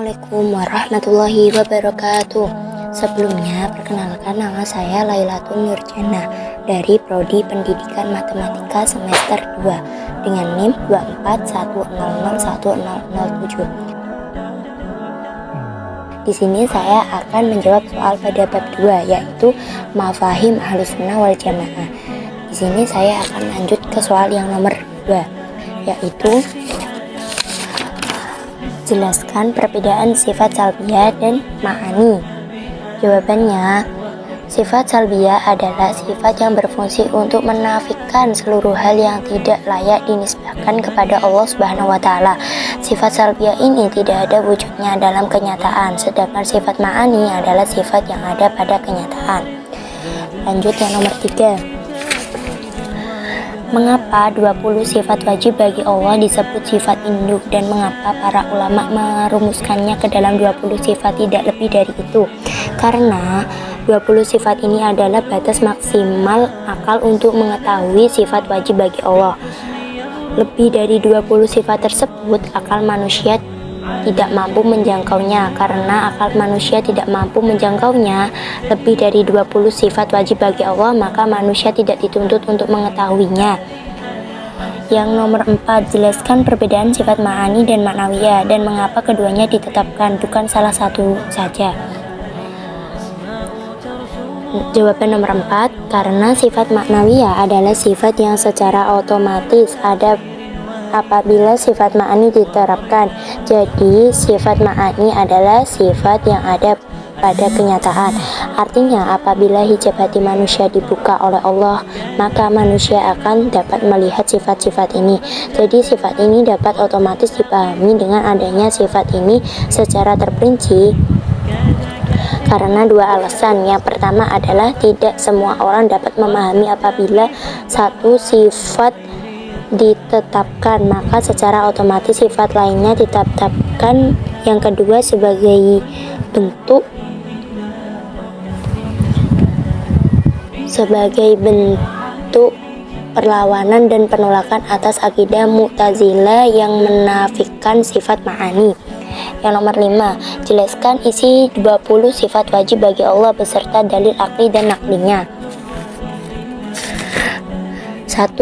Assalamualaikum warahmatullahi wabarakatuh. Sebelumnya, perkenalkan nama saya Lailatul Nurjana dari Prodi Pendidikan Matematika semester 2 dengan NIM 241001007. Di sini saya akan menjawab soal pada bab 2 yaitu mafahim Ahlussunnah wal Jamaah. Di sini saya akan lanjut ke soal yang nomor 2 yaitu jelaskan perbedaan sifat salbiyah dan ma'ani. Jawabannya, sifat salbiyah adalah sifat yang berfungsi untuk menafikan seluruh hal yang tidak layak dinisbahkan kepada Allah Subhanahu wa taala. Sifat salbiyah ini tidak ada wujudnya dalam kenyataan, sedangkan sifat ma'ani adalah sifat yang ada pada kenyataan. Lanjut yang nomor 3. Mengapa 20 sifat wajib bagi Allah disebut sifat induk dan mengapa para ulama merumuskannya ke dalam 20 sifat tidak lebih dari itu? Karena 20 sifat ini adalah batas maksimal akal untuk mengetahui sifat wajib bagi Allah. Lebih dari 20 sifat tersebut akal manusia tidak mampu menjangkaunya. Karena akal manusia tidak mampu menjangkaunya lebih dari 20 sifat wajib bagi Allah, maka manusia tidak dituntut untuk mengetahuinya. Yang nomor 4, jelaskan perbedaan sifat ma'ani dan ma'nawiyah dan mengapa keduanya ditetapkan, bukan salah satu saja. Jawaban nomor 4, karena sifat ma'nawiyah adalah sifat yang secara otomatis ada apabila sifat ma'ani diterapkan. Jadi sifat ma'ani adalah sifat yang ada pada kenyataan. Artinya apabila hijab hati manusia dibuka oleh Allah, maka manusia akan dapat melihat sifat-sifat ini. Jadi sifat ini dapat otomatis dipahami dengan adanya sifat ini secara terperinci karena dua alasan. Yang pertama adalah tidak semua orang dapat memahami apabila satu sifat ditetapkan, maka secara otomatis sifat lainnya ditetapkan. Yang kedua, sebagai bentuk perlawanan dan penolakan atas akidah Mu'tazilah yang menafikan sifat ma'ani. Yang nomor 5, jelaskan isi 20 sifat wajib bagi Allah beserta dalil akli dan naklinya. 1.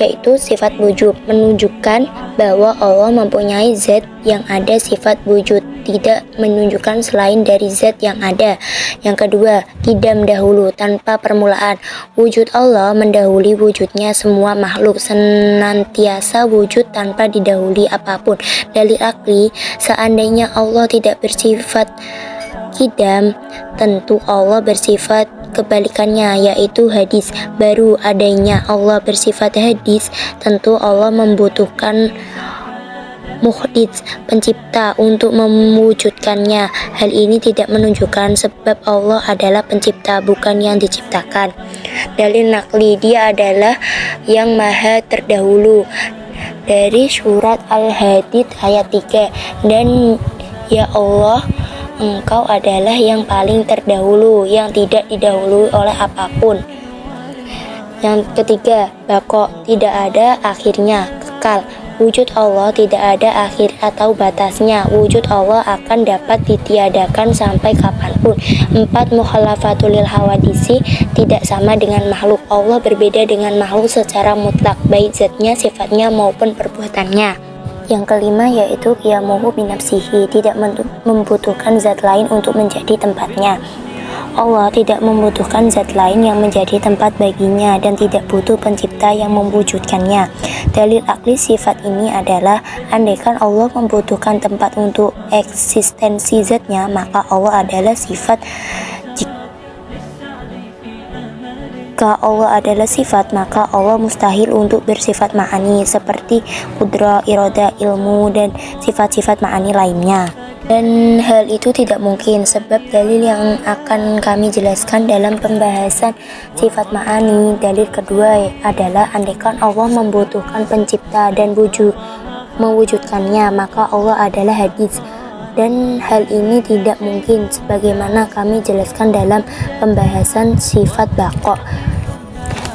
Yaitu sifat wujud, menunjukkan bahwa Allah mempunyai zat yang ada sifat wujud, tidak menunjukkan selain dari zat yang ada. Yang kedua, kidam dahulu, tanpa permulaan. Wujud Allah mendahului wujudnya semua makhluk, senantiasa wujud tanpa didahului apapun. Dalil akli, seandainya Allah tidak bersifat kidam, tentu Allah bersifat kebalikannya, yaitu hadis. Baru adanya Allah bersifat hadis, tentu Allah membutuhkan muhdits, pencipta, untuk mewujudkannya. Hal ini tidak menunjukkan sebab Allah adalah pencipta, bukan yang diciptakan. Dalil nakli, dia adalah yang maha terdahulu. Dari surat Al-Hadid ayat 3, dan ya Allah, Engkau adalah yang paling terdahulu, yang tidak didahului oleh apapun. Yang ketiga, bako, tidak ada akhirnya, kekal. Wujud Allah tidak ada akhir atau batasnya. Wujud Allah akan dapat ditiadakan sampai kapanpun. 4. Mukhalafatul lil hawadisi, tidak sama dengan makhluk. Allah berbeda dengan makhluk secara mutlak, baik zatnya, sifatnya maupun perbuatannya. Yang kelima yaitu qiyamuhu binafsihi, tidak membutuhkan zat lain untuk menjadi tempatnya. Allah tidak membutuhkan zat lain yang menjadi tempat baginya dan tidak butuh pencipta yang mewujudkannya. Dalil akli sifat ini adalah andaikan Allah membutuhkan tempat untuk eksistensi zatnya, maka Allah adalah sifat. Jika Allah adalah sifat, maka Allah mustahil untuk bersifat ma'ani seperti kudrah, iroda, ilmu, dan sifat-sifat ma'ani lainnya. Dan hal itu tidak mungkin, sebab dalil yang akan kami jelaskan dalam pembahasan sifat ma'ani. Dalil kedua adalah andaikan Allah membutuhkan pencipta dan mewujudkannya, maka Allah adalah hadis. Dan hal ini tidak mungkin, sebagaimana kami jelaskan dalam pembahasan sifat baqo.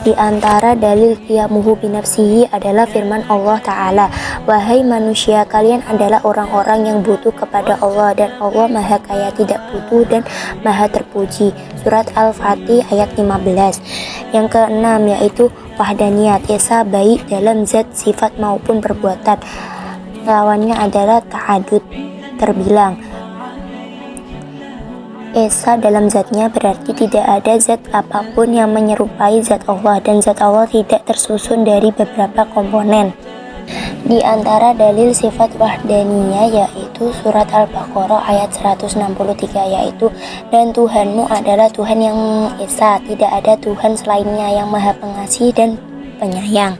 Di antara dalil qiyamuhu binafsihi adalah firman Allah Ta'ala, Wahai manusia, kalian adalah orang-orang yang butuh kepada Allah, dan Allah Maha Kaya, tidak butuh dan Maha Terpuji. Surat Al-Fatih ayat 15. Yang keenam yaitu wahdaniyat, esa baik dalam zat, sifat maupun perbuatan. Lawannya adalah ta'adud, terbilang. Esa dalam zatnya berarti tidak ada zat apapun yang menyerupai zat Allah, dan zat Allah tidak tersusun dari beberapa komponen. Di antara dalil sifat wahdaniyah yaitu surat Al-Baqarah ayat 163, yaitu dan Tuhanmu adalah Tuhan yang esa, tidak ada Tuhan selainnya yang maha pengasih dan penyayang.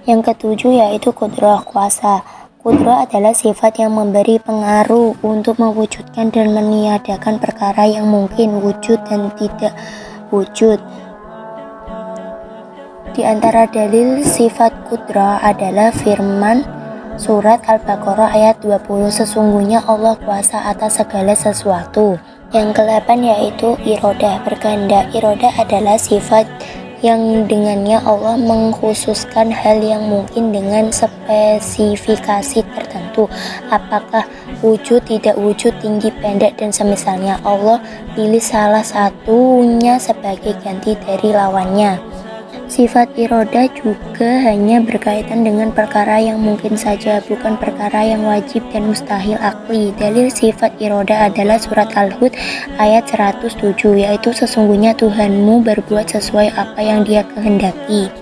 Yang ketujuh yaitu kudrah, kuasa. Kudrah adalah sifat yang memberi pengaruh untuk mewujudkan dan meniadakan perkara yang mungkin wujud dan tidak wujud. Di antara dalil sifat kudrah adalah firman surat Al-Baqarah ayat 20, sesungguhnya Allah kuasa atas segala sesuatu. Yang ke-8 yaitu irodah, berkehendak. Irodah adalah sifat yang dengannya Allah mengkhususkan hal yang mungkin dengan spesifikasi tertentu, apakah wujud, tidak wujud, tinggi, pendek, dan semisalnya. Allah pilih salah satunya sebagai ganti dari lawannya. Sifat irodah juga hanya berkaitan dengan perkara yang mungkin saja, bukan perkara yang wajib dan mustahil akli. Dalil sifat irodah adalah surat Al-Hud ayat 107, yaitu sesungguhnya Tuhanmu berbuat sesuai apa yang Dia kehendaki.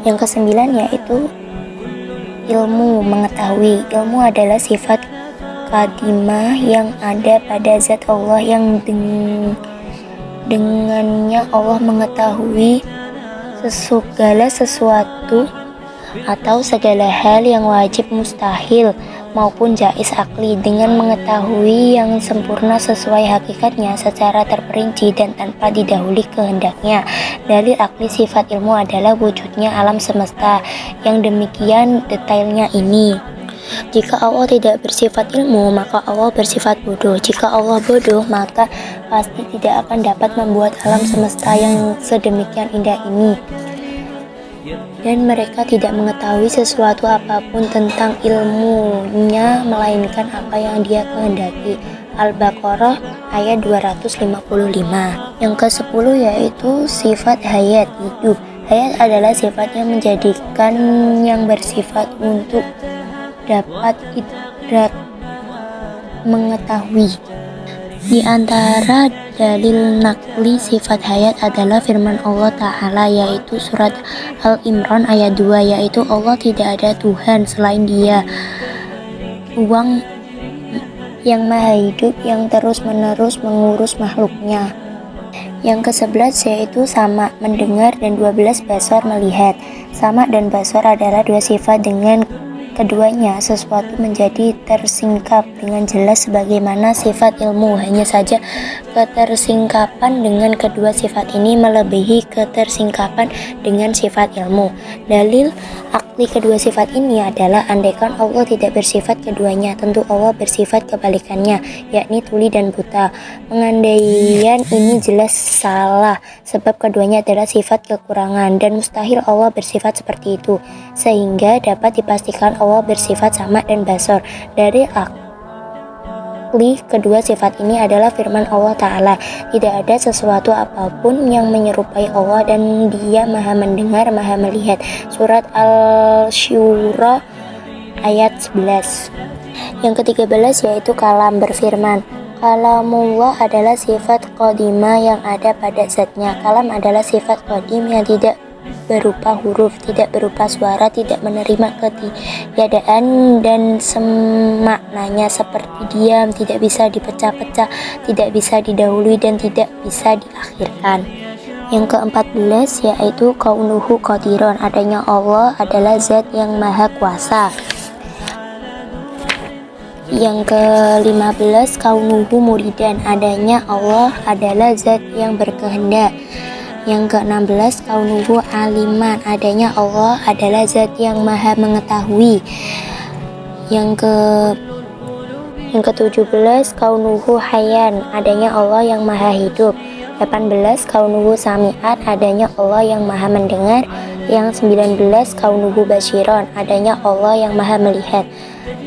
Yang ke-9 yaitu ilmu, mengetahui. Ilmu adalah sifat kadimah yang ada pada zat Allah, yang dengannya Allah mengetahui segala sesuatu atau segala hal yang wajib, mustahil, maupun jais akli, dengan mengetahui yang sempurna sesuai hakikatnya secara terperinci dan tanpa didahului kehendaknya. Dalil akli sifat ilmu adalah wujudnya alam semesta yang demikian detailnya ini. Jika Allah tidak bersifat ilmu, maka Allah bersifat bodoh. Jika Allah bodoh, maka pasti tidak akan dapat membuat alam semesta yang sedemikian indah ini. Dan mereka tidak mengetahui sesuatu apapun tentang ilmunya, melainkan apa yang Dia kehendaki. Al-Baqarah ayat 255. Yang ke-10 yaitu sifat hayat, hidup. Hayat adalah sifat yang menjadikan yang bersifat untuk dapat idrak, mengetahui. Di antara dalil nakli sifat hayat adalah firman Allah Ta'ala, yaitu surat Al-Imran ayat 2, yaitu Allah tidak ada Tuhan selain Dia, Uang yang maha hidup, yang terus-menerus mengurus makhluknya. Yang ke-11 yaitu sama, mendengar, dan 12 basar, melihat. Sama dan basar adalah dua sifat, dengan keduanya sesuatu menjadi tersingkap dengan jelas sebagaimana sifat ilmu. Hanya saja ketersingkapan dengan kedua sifat ini melebihi ketersingkapan dengan sifat ilmu. Dalil akli kedua sifat ini adalah andaikan Allah tidak bersifat keduanya, tentu Allah bersifat kebalikannya, yakni tuli dan buta. Pengandaian ini jelas salah, sebab keduanya adalah sifat kekurangan, dan mustahil Allah bersifat seperti itu, sehingga dapat dipastikan Allah bersifat sama dan basar. Dari akli kedua sifat ini adalah firman Allah Ta'ala, tidak ada sesuatu apapun yang menyerupai Allah, dan Dia maha mendengar, maha melihat. Surat Al-Syura ayat 11. Yang ke-13 yaitu kalam, berfirman. Kalamullah adalah sifat qadimah yang ada pada zatnya. Kalam adalah sifat qadim yang tidak berupa huruf, tidak berupa suara, tidak menerima ketiadaan dan semaknanya seperti diam, tidak bisa dipecah-pecah, tidak bisa didahului, dan tidak bisa diakhirkan. Yang ke-14 yaitu kaunuhu qadiron, adanya Allah adalah zat yang maha kuasa. Yang ke-15 kaunuhu muridan, adanya Allah adalah zat yang berkehendak. Yang ke-16 kaunuhu aliman, adanya Allah adalah zat yang maha mengetahui. Yang ke-17 kaunuhu hayan, adanya Allah yang maha hidup. 18 kaunuhu sami'an, adanya Allah yang maha mendengar. Yang 19, kaunuhu basyiron, adanya Allah yang maha melihat.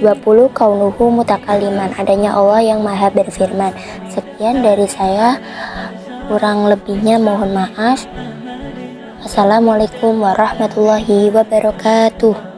20, kaunuhu mutakaliman, adanya Allah yang maha berfirman. Sekian dari saya, kurang lebihnya mohon maaf. Assalamualaikum warahmatullahi wabarakatuh.